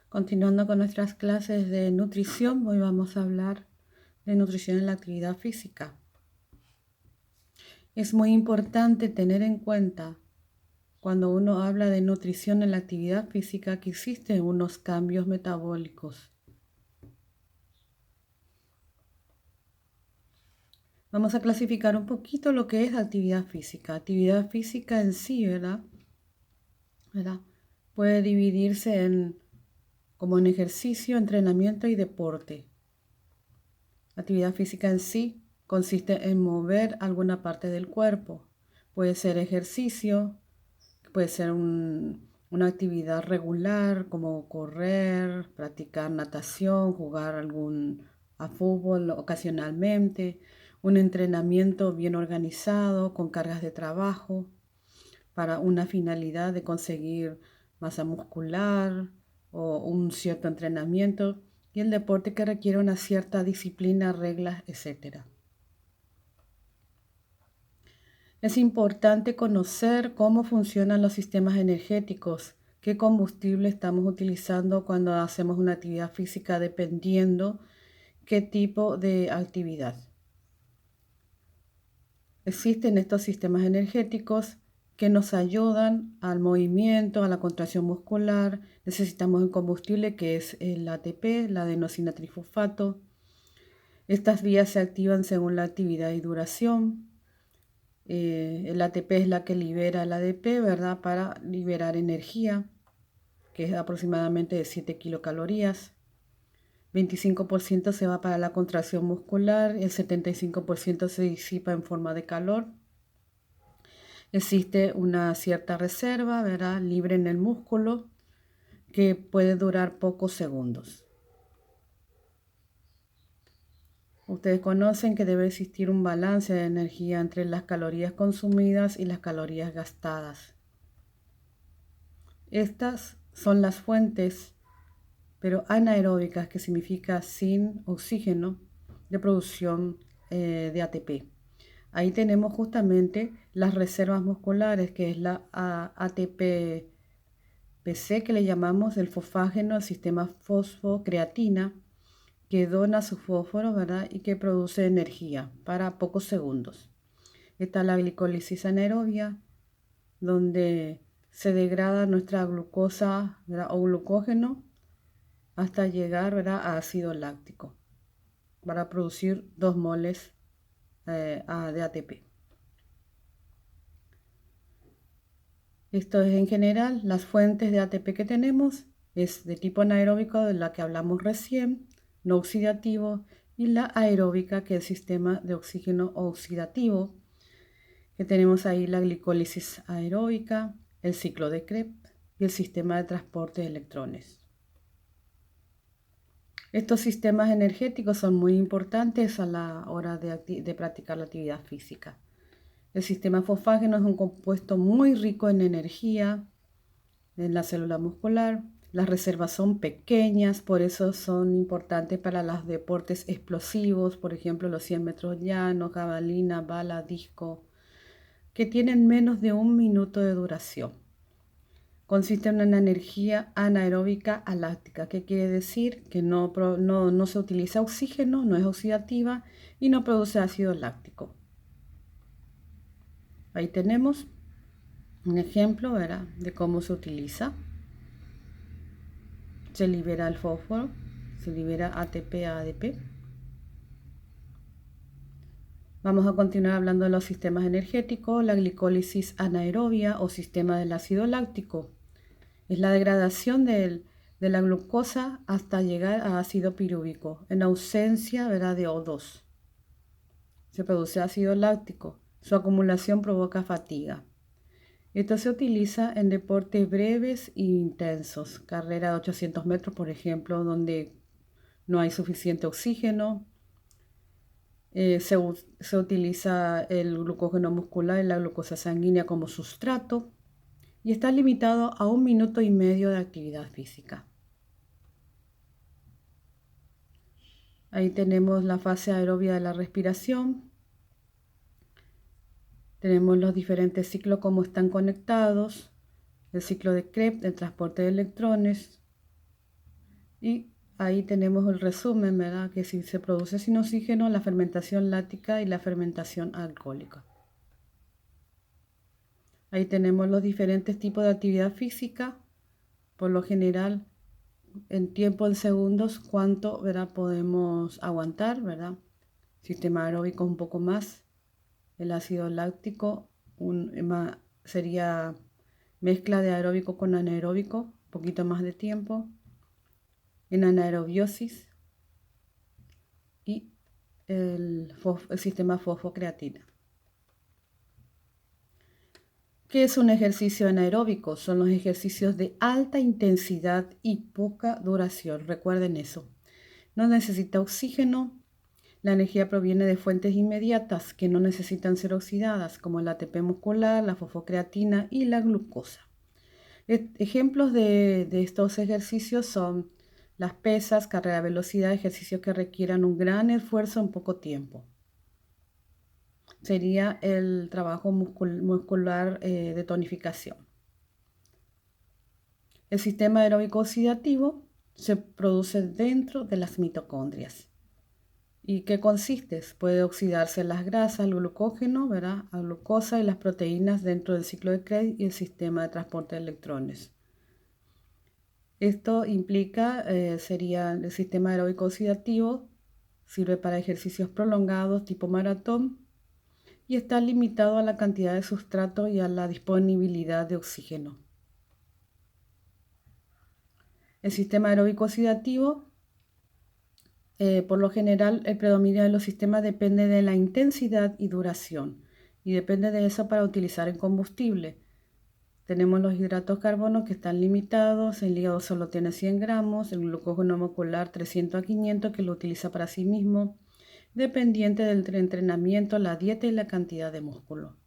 Continuando con nuestras clases de nutrición, hoy vamos a hablar de nutrición en la actividad física. Es muy importante tener en cuenta cuando uno habla de nutrición en la actividad física que existen unos cambios metabólicos. Vamos a clasificar un poquito lo que es actividad física. Actividad física en sí, ¿verdad? Puede dividirse como en ejercicio, entrenamiento y deporte. Actividad física en sí consiste en mover alguna parte del cuerpo. Puede ser ejercicio, puede ser una actividad regular como correr, practicar natación, jugar a fútbol ocasionalmente, un entrenamiento bien organizado con cargas de trabajo para una finalidad de conseguir masa muscular o un cierto entrenamiento, y el deporte que requiere una cierta disciplina, reglas, etc. Es importante conocer cómo funcionan los sistemas energéticos, qué combustible estamos utilizando cuando hacemos una actividad física dependiendo qué tipo de actividad. Existen estos sistemas energéticos que nos ayudan al movimiento, a la contracción muscular. Necesitamos un combustible que es el ATP, la adenosinatrifosfato. Estas vías se activan según la actividad y duración. El ATP es la que libera el ADP, ¿verdad? Para liberar energía, que es aproximadamente de 7 kilocalorías. 25% se va para la contracción muscular, el 75% se disipa en forma de calor. Existe una cierta reserva, ¿verdad? Libre en el músculo que puede durar pocos segundos. Ustedes conocen que debe existir un balance de energía entre las calorías consumidas y las calorías gastadas. Estas son las fuentes, pero anaeróbicas, que significa sin oxígeno, de producción de ATP. Ahí tenemos justamente las reservas musculares, que es la ATP-PC, que le llamamos el fosfágeno, el sistema fosfocreatina, que dona su fósforo, ¿verdad? Y que produce energía para pocos segundos. Está la glicólisis anaerobia, donde se degrada nuestra glucosa, ¿verdad? O glucógeno hasta llegar, ¿verdad? A ácido láctico para producir 2 moles de ATP. Esto es en general las fuentes de ATP que tenemos. Es de tipo anaeróbico, de la que hablamos recién, no oxidativo, y la aeróbica, que es el sistema de oxígeno oxidativo, que tenemos ahí la glicólisis aeróbica, el ciclo de Krebs y el sistema de transporte de electrones. Estos sistemas energéticos son muy importantes a la hora de practicar la actividad física. El sistema fosfágeno es un compuesto muy rico en energía en la célula muscular. Las reservas son pequeñas, por eso son importantes para los deportes explosivos, por ejemplo los 100 metros llanos, jabalina, bala, disco, que tienen menos de 1 minuto de duración. Consiste en una energía anaeróbica aláctica, que quiere decir que no se utiliza oxígeno, no es oxidativa y no produce ácido láctico. Ahí tenemos un ejemplo, ¿verdad?, de cómo se utiliza. Se libera el fósforo, se libera ATP, ADP. Vamos a continuar hablando de los sistemas energéticos. La glicólisis anaerobia o sistema del ácido láctico es la degradación de la glucosa hasta llegar a ácido pirúvico en ausencia, ¿verdad?, de O2. Se produce ácido láctico. Su acumulación provoca fatiga. Esto se utiliza en deportes breves e intensos, carrera de 800 metros, por ejemplo, donde no hay suficiente oxígeno. Se utiliza el glucógeno muscular y la glucosa sanguínea como sustrato y está limitado a 1 minuto y medio de actividad física. Ahí tenemos la fase aerobia de la respiración. Tenemos los diferentes ciclos, cómo están conectados. El ciclo de Krebs, el transporte de electrones. Y ahí tenemos el resumen, ¿verdad? Que si se produce sin oxígeno, la fermentación láctica y la fermentación alcohólica. Ahí tenemos los diferentes tipos de actividad física. Por lo general, en tiempo en segundos, cuánto, ¿verdad? Podemos aguantar, ¿verdad? Sistema aeróbico un poco más. El ácido láctico sería mezcla de aeróbico con anaeróbico, un poquito más de tiempo. En anaerobiosis y el sistema fosfocreatina. ¿Qué es un ejercicio anaeróbico? Son los ejercicios de alta intensidad y poca duración. Recuerden eso. No necesita oxígeno. La energía proviene de fuentes inmediatas que no necesitan ser oxidadas, como el ATP muscular, la fosfocreatina y la glucosa. Ejemplos de estos ejercicios son las pesas, carrera de velocidad, ejercicios que requieran un gran esfuerzo en poco tiempo. Sería el trabajo muscular de tonificación. El sistema aeróbico oxidativo se produce dentro de las mitocondrias. ¿Y qué consiste? Puede oxidarse las grasas, el glucógeno, ¿verdad? La glucosa y las proteínas dentro del ciclo de Krebs y el sistema de transporte de electrones. Esto implica, sería el sistema aeróbico oxidativo, sirve para ejercicios prolongados tipo maratón y está limitado a la cantidad de sustrato y a la disponibilidad de oxígeno. El sistema aeróbico oxidativo, por lo general, el predominio de los sistemas depende de la intensidad y duración y depende de eso para utilizar en combustible. Tenemos los hidratos de carbono que están limitados, el hígado solo tiene 100 gramos, el glucógeno molecular 300 a 500 que lo utiliza para sí mismo, dependiente del entrenamiento, la dieta y la cantidad de músculo.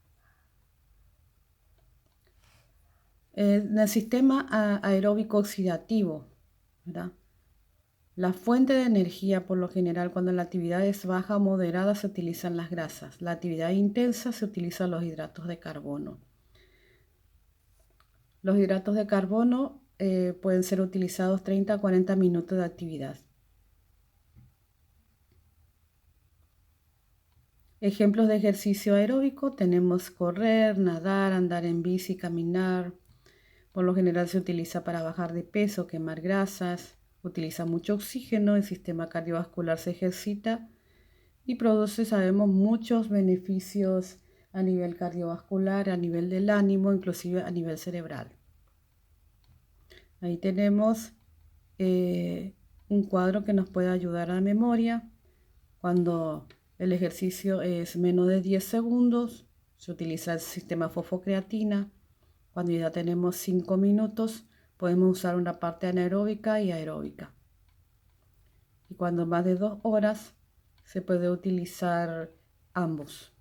En el sistema aeróbico oxidativo, ¿verdad? La fuente de energía, por lo general, cuando la actividad es baja o moderada, se utilizan las grasas. La actividad intensa se utilizan los hidratos de carbono. Los hidratos de carbono pueden ser utilizados 30 a 40 minutos de actividad. Ejemplos de ejercicio aeróbico tenemos correr, nadar, andar en bici, caminar. Por lo general se utiliza para bajar de peso, quemar grasas, utiliza mucho oxígeno, el sistema cardiovascular se ejercita y produce, sabemos, muchos beneficios a nivel cardiovascular, a nivel del ánimo, inclusive a nivel cerebral. Ahí tenemos un cuadro que nos puede ayudar a la memoria. Cuando el ejercicio es menos de 10 segundos, se utiliza el sistema fosfocreatina. Cuando ya tenemos 5 minutos, podemos usar una parte anaeróbica y aeróbica. Y cuando más de 2 horas, se puede utilizar ambos.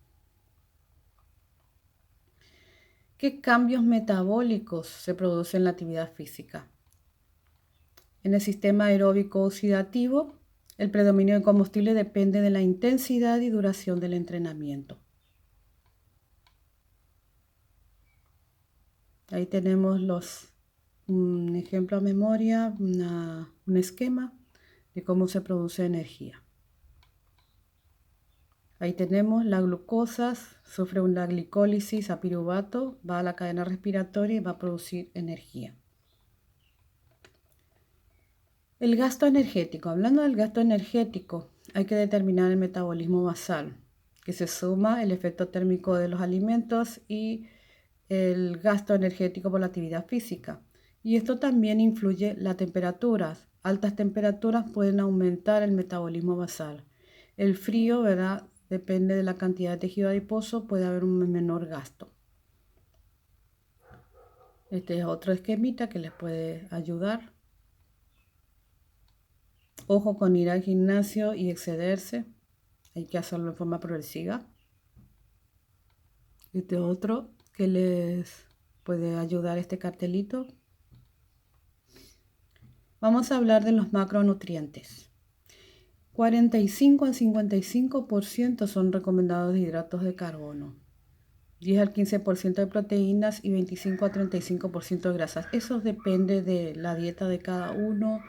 ¿Qué cambios metabólicos se producen en la actividad física? En el sistema aeróbico oxidativo, el predominio de combustible depende de la intensidad y duración del entrenamiento. Ahí tenemos un ejemplo a memoria, un esquema de cómo se produce energía. Ahí tenemos la glucosa, sufre una glicólisis a piruvato, va a la cadena respiratoria y va a producir energía. El gasto energético. Hablando del gasto energético, hay que determinar el metabolismo basal, que se suma el efecto térmico de los alimentos y el gasto energético por la actividad física. Y esto también influye las temperaturas. Altas temperaturas pueden aumentar el metabolismo basal. El frío, ¿verdad? Depende de la cantidad de tejido adiposo, puede haber un menor gasto. Este es otro esquemita que les puede ayudar. Ojo con ir al gimnasio y excederse. Hay que hacerlo de forma progresiva. Este otro que les puede ayudar este cartelito. Vamos a hablar de los macronutrientes. 45 al 55% son recomendados de hidratos de carbono. 10 al 15% de proteínas y 25 a 35% de grasas. Eso depende de la dieta de cada uno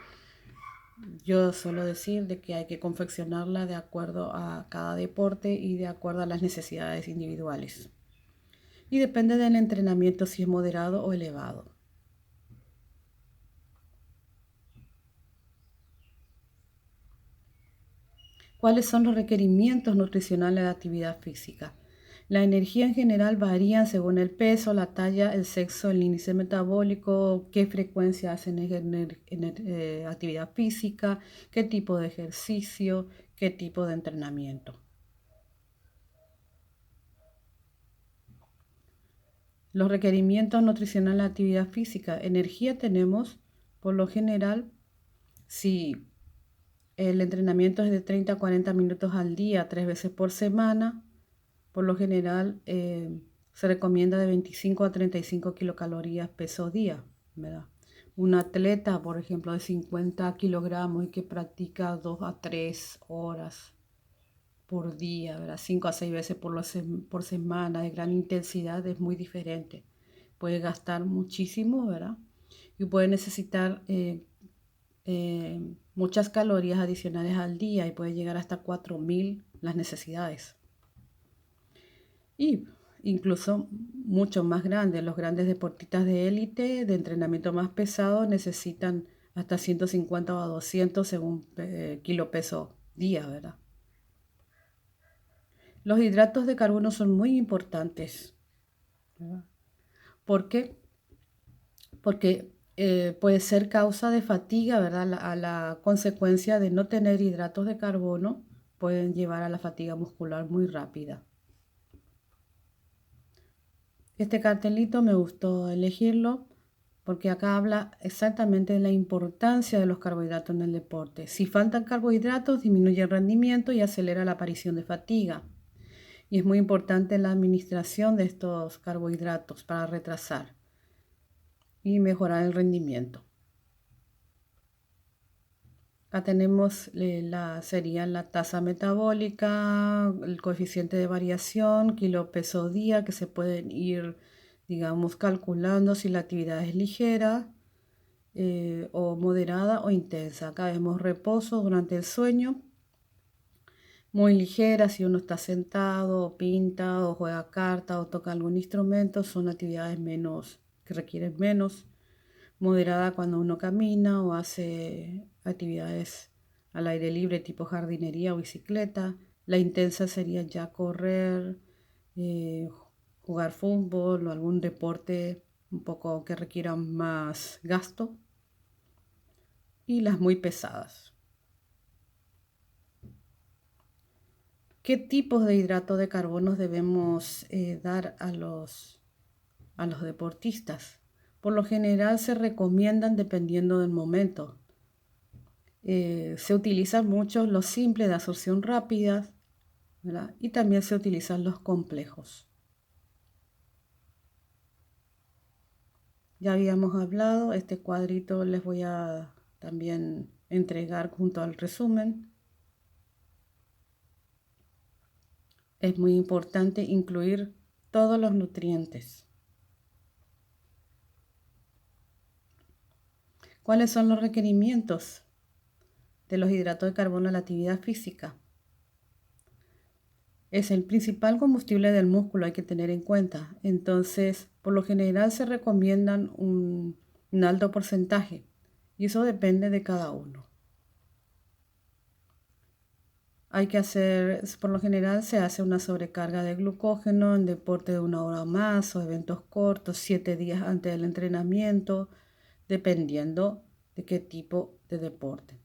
Yo suelo decir de que hay que confeccionarla de acuerdo a cada deporte y de acuerdo a las necesidades individuales. Y depende del entrenamiento si es moderado o elevado. ¿Cuáles son los requerimientos nutricionales de actividad física? La energía en general varía según el peso, la talla, el sexo, el índice metabólico, qué frecuencia hacen actividad física, qué tipo de ejercicio, qué tipo de entrenamiento. Los requerimientos nutricionales de actividad física. Energía tenemos, por lo general, si el entrenamiento es de 30 a 40 minutos al día, 3 veces por semana, por lo general se recomienda de 25 a 35 kilocalorías peso día, ¿verdad? Un atleta, por ejemplo, de 50 kilogramos y que practica 2 a 3 horas por día, ¿verdad? 5 a 6 veces por semana de gran intensidad es muy diferente. Puede gastar muchísimo, ¿verdad? Y puede necesitar muchas calorías adicionales al día y puede llegar hasta 4000 las necesidades. Y incluso mucho más grandes, los grandes deportistas de élite, de entrenamiento más pesado, necesitan hasta 150 o 200 según kilo peso día, ¿verdad? Los hidratos de carbono son muy importantes, ¿verdad? ¿Por qué? Porque puede ser causa de fatiga, ¿verdad? A la consecuencia de no tener hidratos de carbono, pueden llevar a la fatiga muscular muy rápida. Este cartelito me gustó elegirlo porque acá habla exactamente de la importancia de los carbohidratos en el deporte. Si faltan carbohidratos, disminuye el rendimiento y acelera la aparición de fatiga. Y es muy importante la administración de estos carbohidratos para retrasar y mejorar el rendimiento. Acá tenemos serían la tasa metabólica, el coeficiente de variación, kilo peso día, que se pueden ir, digamos, calculando si la actividad es ligera o moderada o intensa. Acá vemos reposo durante el sueño, muy ligera si uno está sentado, o pinta, o juega carta, o toca algún instrumento, son actividades menos, que requieren menos. Moderada cuando uno camina o hace actividades al aire libre tipo jardinería o bicicleta. La intensa sería ya correr, eh, jugar fútbol o algún deporte un poco que requiera más gasto. Y las muy pesadas. ¿Qué tipos de hidratos de carbono debemos dar a los deportistas? Por lo general se recomiendan dependiendo del momento. Se utilizan mucho los simples de absorción rápida, ¿verdad? Y también se utilizan los complejos. Ya habíamos hablado, este cuadrito les voy a también entregar junto al resumen. Es muy importante incluir todos los nutrientes. ¿Cuáles son los requerimientos de los hidratos de carbono en la actividad física? Es el principal combustible del músculo, hay que tener en cuenta. Entonces, por lo general se recomiendan un alto porcentaje y eso depende de cada uno. Hay que hacer, por lo general se hace una sobrecarga de glucógeno en deporte de 1 hora o más o eventos cortos, 7 días antes del entrenamiento, dependiendo de qué tipo de deporte.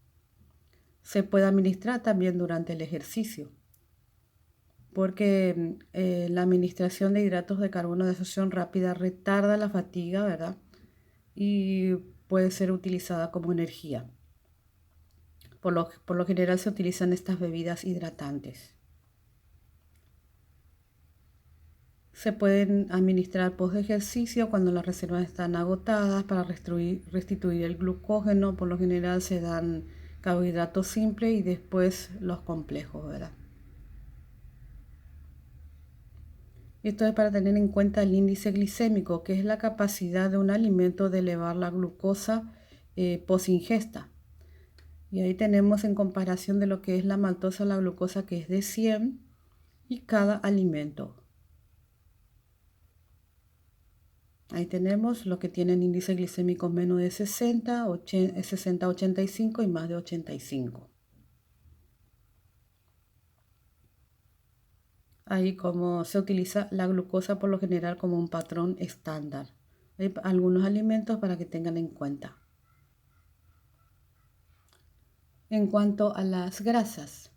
Se puede administrar también durante el ejercicio, porque la administración de hidratos de carbono de absorción rápida retarda la fatiga, ¿verdad? Y puede ser utilizada como energía. Por lo general se utilizan estas bebidas hidratantes. Se pueden administrar post ejercicio cuando las reservas están agotadas para restituir el glucógeno. Por lo general se dan carbohidratos simples y después los complejos, ¿verdad? Esto es para tener en cuenta el índice glicémico, que es la capacidad de un alimento de elevar la glucosa post ingesta. Y ahí tenemos en comparación de lo que es la maltosa, la glucosa, que es de 100, y cada alimento. Ahí tenemos los que tienen índice glicémico menos de 60, 60, 85 y más de 85. Ahí como se utiliza la glucosa por lo general como un patrón estándar. Hay algunos alimentos para que tengan en cuenta. En cuanto a las grasas,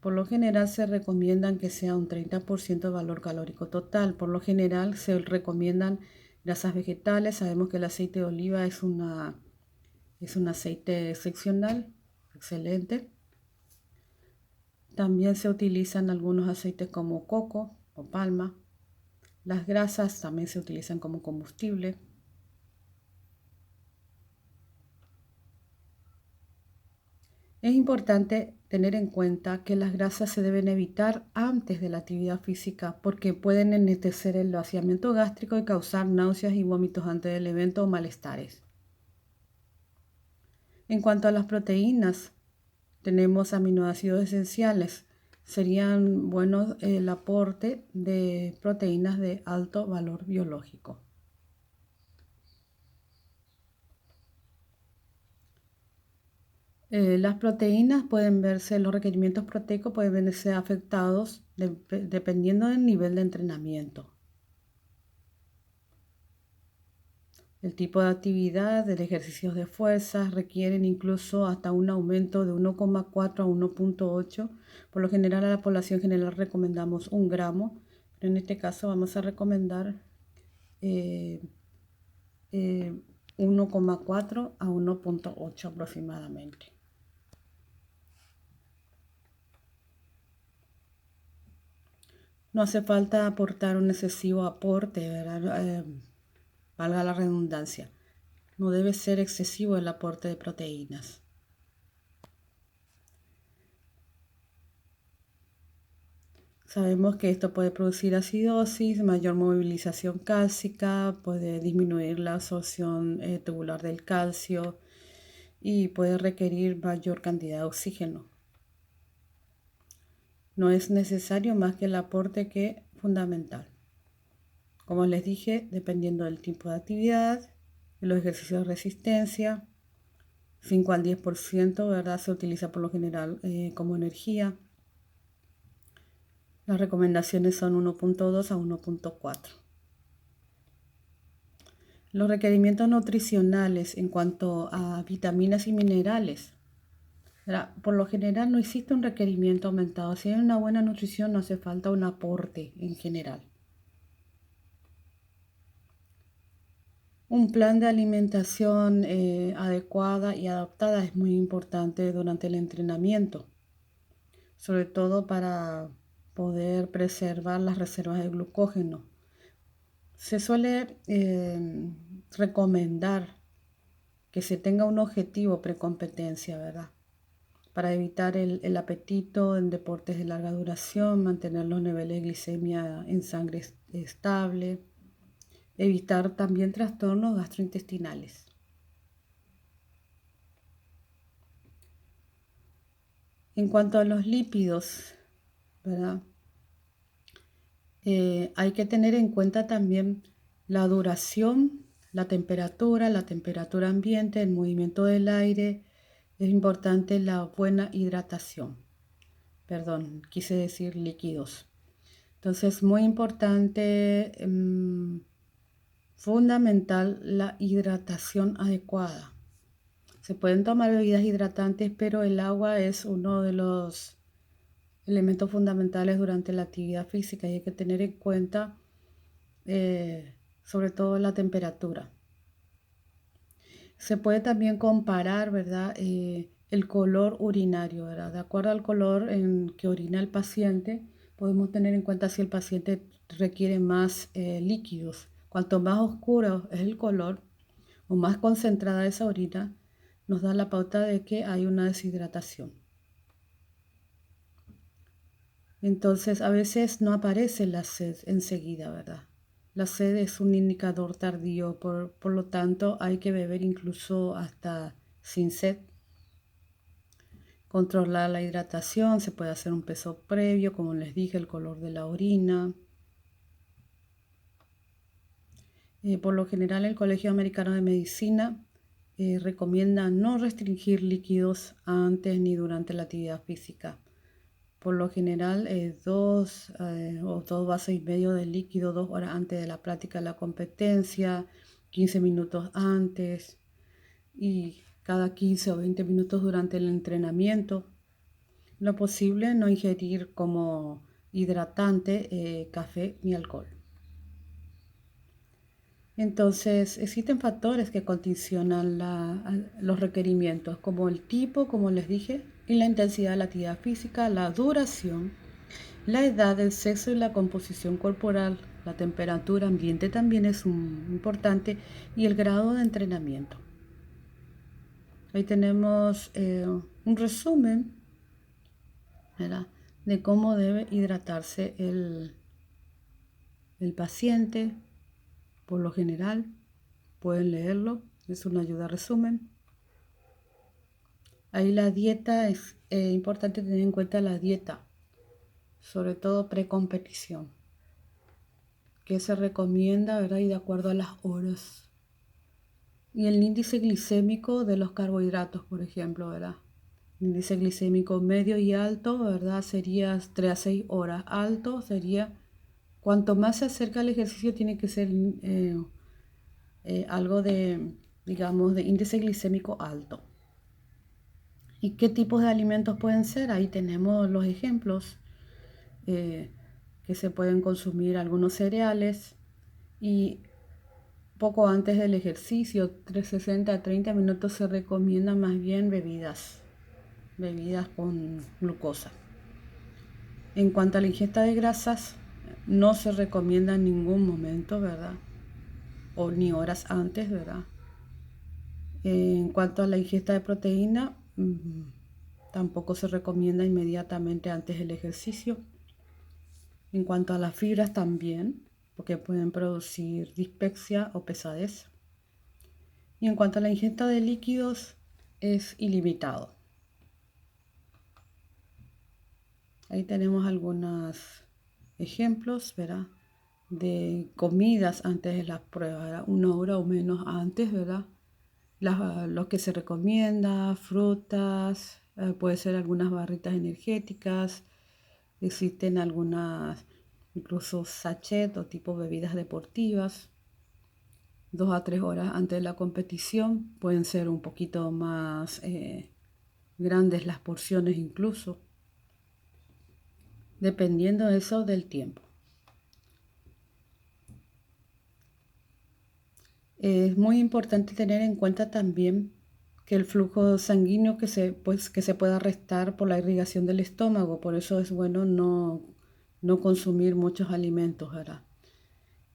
por lo general se recomiendan que sea un 30% de valor calórico total. Por lo general se recomiendan grasas vegetales. Sabemos que el aceite de oliva es un aceite excepcional, excelente. También se utilizan algunos aceites como coco o palma. Las grasas también se utilizan como combustible. Es importante tener en cuenta que las grasas se deben evitar antes de la actividad física porque pueden ennetecer el vaciamiento gástrico y causar náuseas y vómitos antes del evento o malestares. En cuanto a las proteínas, tenemos aminoácidos esenciales. Serían buenos el aporte de proteínas de alto valor biológico. Las proteínas pueden verse, los requerimientos proteicos pueden verse afectados dependiendo del nivel de entrenamiento, el tipo de actividad, de ejercicios de fuerza, requieren incluso hasta un aumento de 1,4 a 1,8. Por lo general a la población general recomendamos 1 gramo, pero en este caso vamos a recomendar 1,4 a 1,8 aproximadamente. No hace falta aportar un excesivo aporte, ¿verdad? Valga la redundancia. No debe ser excesivo el aporte de proteínas. Sabemos que esto puede producir acidosis, mayor movilización cálcica, puede disminuir la absorción tubular del calcio y puede requerir mayor cantidad de oxígeno. No es necesario más que el aporte que fundamental. Como les dije, dependiendo del tipo de actividad, de los ejercicios de resistencia, 5 al 10%, ¿verdad? Se utiliza por lo general como energía. Las recomendaciones son 1,2 a 1,4. Los requerimientos nutricionales en cuanto a vitaminas y minerales. Por lo general no existe un requerimiento aumentado. Si hay una buena nutrición no hace falta un aporte en general. Un plan de alimentación adecuada y adaptada es muy importante durante el entrenamiento, sobre todo para poder preservar las reservas de glucógeno. Se suele recomendar que se tenga un objetivo precompetencia, ¿verdad? Para evitar el apetito en deportes de larga duración, mantener los niveles de glicemia en sangre estable, evitar también trastornos gastrointestinales. En cuanto a los lípidos, ¿verdad? Hay que tener en cuenta también la duración, la temperatura ambiente, el movimiento del aire. Es importante la buena hidratación. Perdón, quise decir líquidos. Entonces, muy importante, fundamental la hidratación adecuada. Se pueden tomar bebidas hidratantes, pero el agua es uno de los elementos fundamentales durante la actividad física y hay que tener en cuenta sobre todo la temperatura. Se puede también comparar, ¿verdad? El color urinario, ¿verdad? De acuerdo al color en que orina el paciente, podemos tener en cuenta si el paciente requiere más líquidos. Cuanto más oscuro es el color o más concentrada esa orina, nos da la pauta de que hay una deshidratación. Entonces, a veces no aparece la sed enseguida, ¿verdad? La sed es un indicador tardío, por lo tanto hay que beber incluso hasta sin sed. controlar la hidratación, se puede hacer un peso previo, como les dije, el color de la orina. Por lo general, el Colegio Americano de Medicina recomienda no restringir líquidos antes ni durante la actividad física. Por lo general, 2 vasos y medio de líquido 2 horas antes de la práctica de la competencia, 15 minutos antes y cada 15 o 20 minutos durante el entrenamiento. Lo posible, no ingerir como hidratante café ni alcohol. Entonces, existen factores que condicionan los requerimientos, como el tipo, como les dije, y la intensidad de la actividad física, la duración, la edad, el sexo y la composición corporal, la temperatura ambiente también es importante, y el grado de entrenamiento. Ahí tenemos un resumen, ¿verdad?, de cómo debe hidratarse el paciente. Por lo general, pueden leerlo, es una ayuda a resumen. Ahí la dieta, es importante tener en cuenta la dieta, sobre todo precompetición, que se recomienda, ¿verdad?, y de acuerdo a las horas. Y el índice glicémico de los carbohidratos, por ejemplo, ¿verdad? Índice glicémico medio y alto, ¿verdad?, sería 3 a 6 horas. Alto sería, cuanto más se acerca al ejercicio, tiene que ser algo de, digamos, de índice glicémico alto. ¿Y qué tipos de alimentos pueden ser? Ahí tenemos los ejemplos, que se pueden consumir algunos cereales y poco antes del ejercicio, 60 a 30 minutos, se recomiendan más bien bebidas con glucosa. En cuanto a la ingesta de grasas, no se recomienda en ningún momento, ¿verdad?, o ni horas antes, ¿verdad? En cuanto a la ingesta de proteína, tampoco se recomienda inmediatamente antes del ejercicio. En cuanto a las fibras también, porque pueden producir dispepsia o pesadez. Y en cuanto a la ingesta de líquidos, es ilimitado. Ahí tenemos algunos ejemplos, ¿verdad?, de comidas antes de las pruebas, ¿verdad?, 1 hora o menos antes, ¿verdad? Lo que se recomienda, frutas, puede ser algunas barritas energéticas, existen algunas, incluso sachet o tipo bebidas deportivas. 2 a 3 horas antes de la competición, pueden ser un poquito más grandes las porciones incluso, dependiendo eso del tiempo. Es muy importante tener en cuenta también que el flujo sanguíneo que se pueda restar por la irrigación del estómago, por eso es bueno no consumir muchos alimentos, ¿verdad?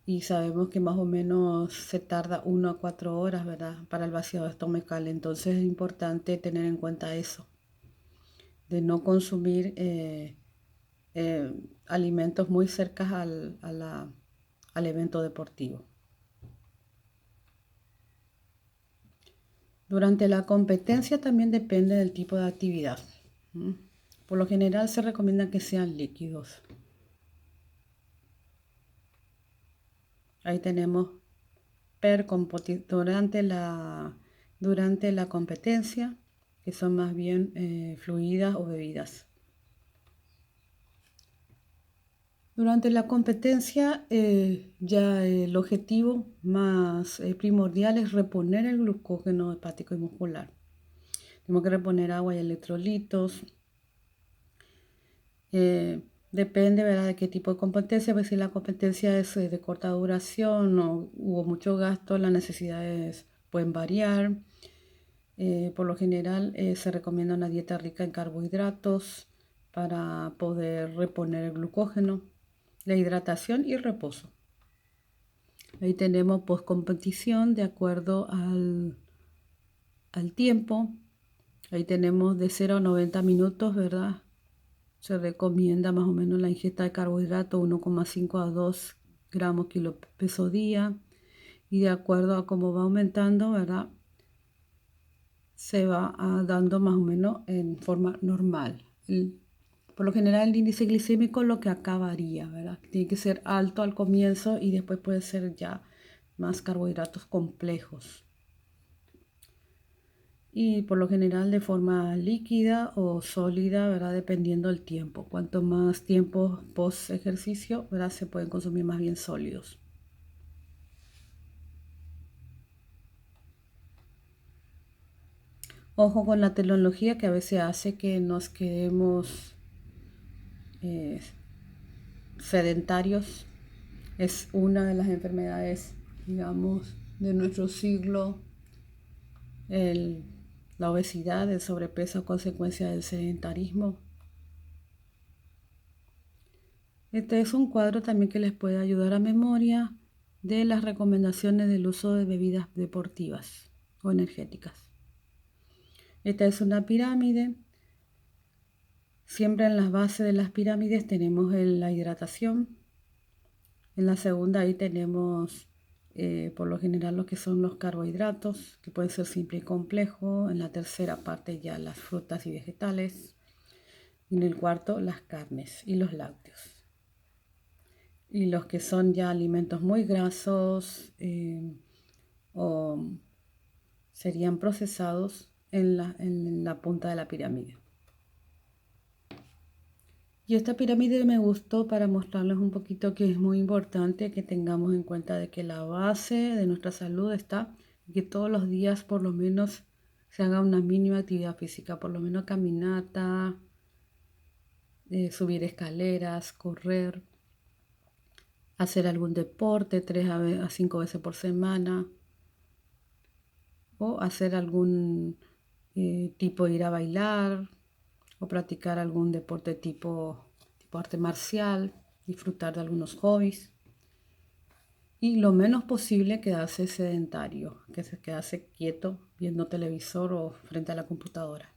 Y sabemos que más o menos se tarda 1 a 4 horas, ¿verdad?, para el vaciado estomacal, entonces es importante tener en cuenta eso, de no consumir alimentos muy cerca al evento deportivo. Durante la competencia también depende del tipo de actividad. Por lo general se recomienda que sean líquidos. Ahí tenemos durante la competencia, que son más bien fluidas o bebidas. Durante la competencia, ya el objetivo más primordial es reponer el glucógeno hepático y muscular. Tenemos que reponer agua y electrolitos. Depende, ¿verdad?, de qué tipo de competencia, pues si la competencia es de corta duración o hubo mucho gasto, las necesidades pueden variar. Por lo general se recomienda una dieta rica en carbohidratos para poder reponer el glucógeno, la hidratación y el reposo. Ahí tenemos postcompetición de acuerdo al tiempo. Ahí tenemos de 0 a 90 minutos, ¿verdad? Se recomienda más o menos la ingesta de carbohidratos 1,5 a 2 gramos kilo peso día. Y de acuerdo a cómo va aumentando, ¿verdad?, se va dando más o menos en forma normal. Por lo general el índice glicémico lo que acabaría, ¿verdad? Tiene que ser alto al comienzo y después puede ser ya más carbohidratos complejos. Y por lo general de forma líquida o sólida, ¿verdad? Dependiendo del tiempo. Cuanto más tiempo post ejercicio, ¿verdad? Se pueden consumir más bien sólidos. Ojo con la tecnología que a veces hace que nos quedemos eh, sedentarios. Es una de las enfermedades, digamos, de nuestro siglo. La obesidad, el sobrepeso a consecuencia del sedentarismo. Este es un cuadro también que les puede ayudar a memoria de las recomendaciones del uso de bebidas deportivas o energéticas. Esta es una pirámide. Siempre en las bases de las pirámides tenemos la hidratación. En la segunda ahí tenemos por lo general lo que son los carbohidratos, que pueden ser simple y complejo. En la tercera parte ya las frutas y vegetales. Y en el cuarto las carnes y los lácteos. Y los que son ya alimentos muy grasos o serían procesados en la punta de la pirámide. Y esta pirámide me gustó para mostrarles un poquito que es muy importante que tengamos en cuenta de que la base de nuestra salud está en que todos los días por lo menos se haga una mínima actividad física, por lo menos caminata, subir escaleras, correr, hacer algún deporte 3 a 5 veces por semana o hacer algún tipo ir a bailar o practicar algún deporte tipo arte marcial, disfrutar de algunos hobbies y lo menos posible quedarse sedentario, que se quedarse quieto viendo televisor o frente a la computadora.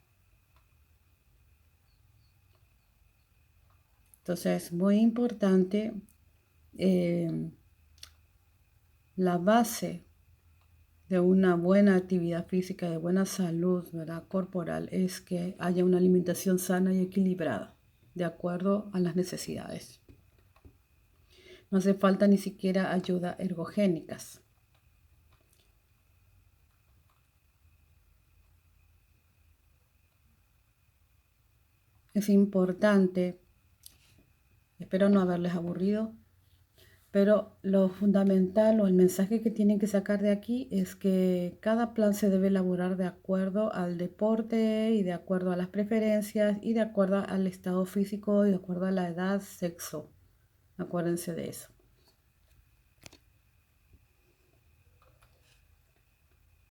Entonces es muy importante la base de una buena actividad física, de buena salud, ¿verdad? Corporal, es que haya una alimentación sana y equilibrada, de acuerdo a las necesidades. No hace falta ni siquiera ayuda ergogénicas. Es importante, espero no haberles aburrido, pero lo fundamental o el mensaje que tienen que sacar de aquí es que cada plan se debe elaborar de acuerdo al deporte y de acuerdo a las preferencias y de acuerdo al estado físico y de acuerdo a la edad, sexo. Acuérdense de eso.